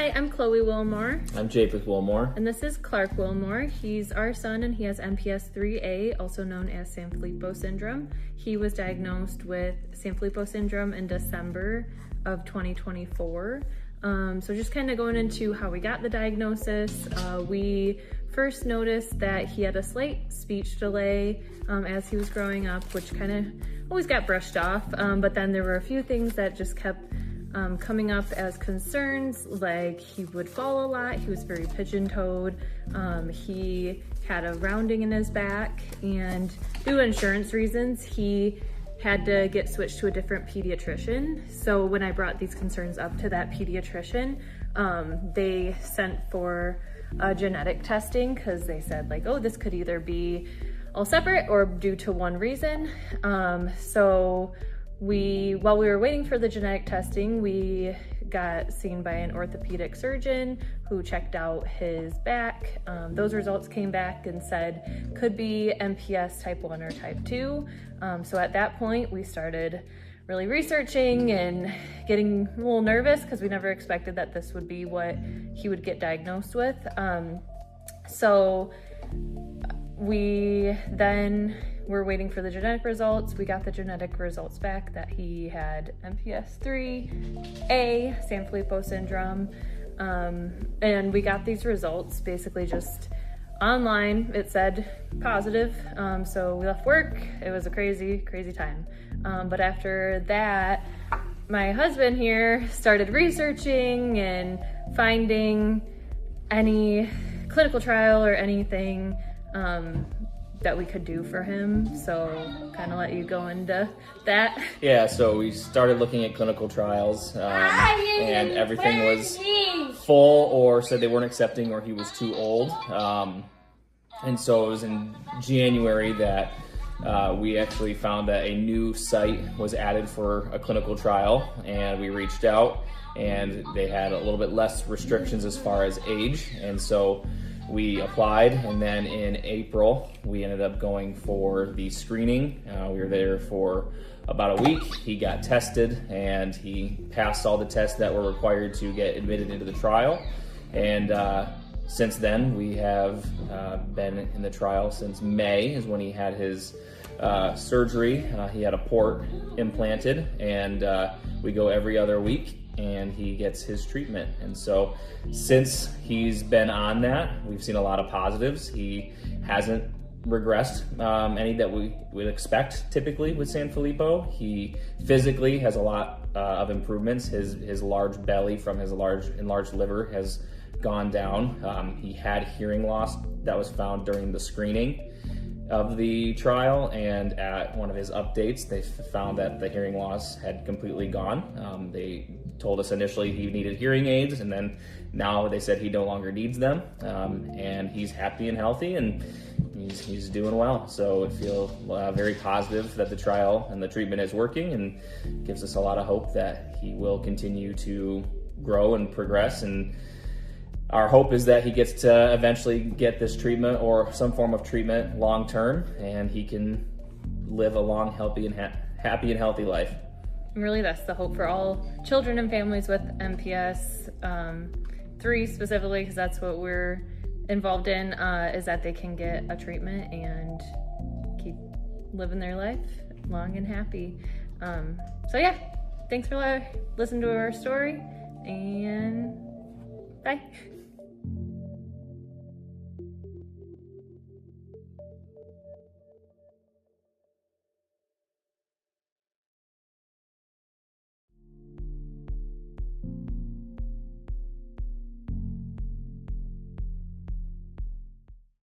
Hi, I'm Chloe Wilmore. I'm Japheth Wilmore. And this is Clark Wilmore. He's our son and he has MPS 3A, also known as Sanfilippo syndrome. He was diagnosed with Sanfilippo syndrome in December of 2024. So just kind of going into how we got the diagnosis, we first noticed that he had a slight speech delay as he was growing up, which kind of always got brushed off. But then there were a few things that just kept coming up as concerns, like he would fall a lot, he was very pigeon-toed, he had a rounding in his back, and due to insurance reasons, he had to get switched to a different pediatrician. So when I brought these concerns up to that pediatrician, they sent for genetic testing because they said like, oh, this could either be all separate or due to one reason. So while we were waiting for the genetic testing, we got seen by an orthopedic surgeon who checked out his back. Those results came back and said could be MPS type 1 or type 2. So at that point, we started really researching and getting a little nervous because we never expected that this would be what he would get diagnosed with. So we then were waiting for the genetic results. We got the genetic results back that he had MPS 3A, Sanfilippo syndrome. And we got these results basically just online. It said positive. So we left work. It was a crazy, crazy time. But after that, my husband here started researching and finding any clinical trial or anything that we could do for him. So kind of let you go into that. Yeah, so we started looking at clinical trials and everything was full or said they weren't accepting or he was too old. And so it was in January that we actually found that a new site was added for a clinical trial, and we reached out and they had a little bit less restrictions as far as age. And so we applied, and then in April, we ended up going for the screening. We were there for about a week. He got tested, and he passed all the tests that were required to get admitted into the trial. And since then, we have been in the trial since May is when he had his surgery. He had a port implanted, and we go every other week and he gets his treatment. And so since he's been on that, we've seen a lot of positives. He hasn't regressed any that we would expect typically with Sanfilippo. He physically has a lot of improvements. His large belly from his enlarged liver has gone down. He had hearing loss that was found during the screening of the trial, and at one of his updates, they found that the hearing loss had completely gone. They told us initially he needed hearing aids, and then now they said he no longer needs them, and he's happy and healthy, and he's doing well. So I feel very positive that the trial and the treatment is working, and gives us a lot of hope that he will continue to grow and progress. And our hope is that he gets to eventually get this treatment or some form of treatment long term, and he can live a long, happy and healthy life. And really, that's the hope for all children and families with MPS 3 specifically, because that's what we're involved in, is that they can get a treatment and keep living their life long and happy. So yeah, thanks for listening to our story, and bye.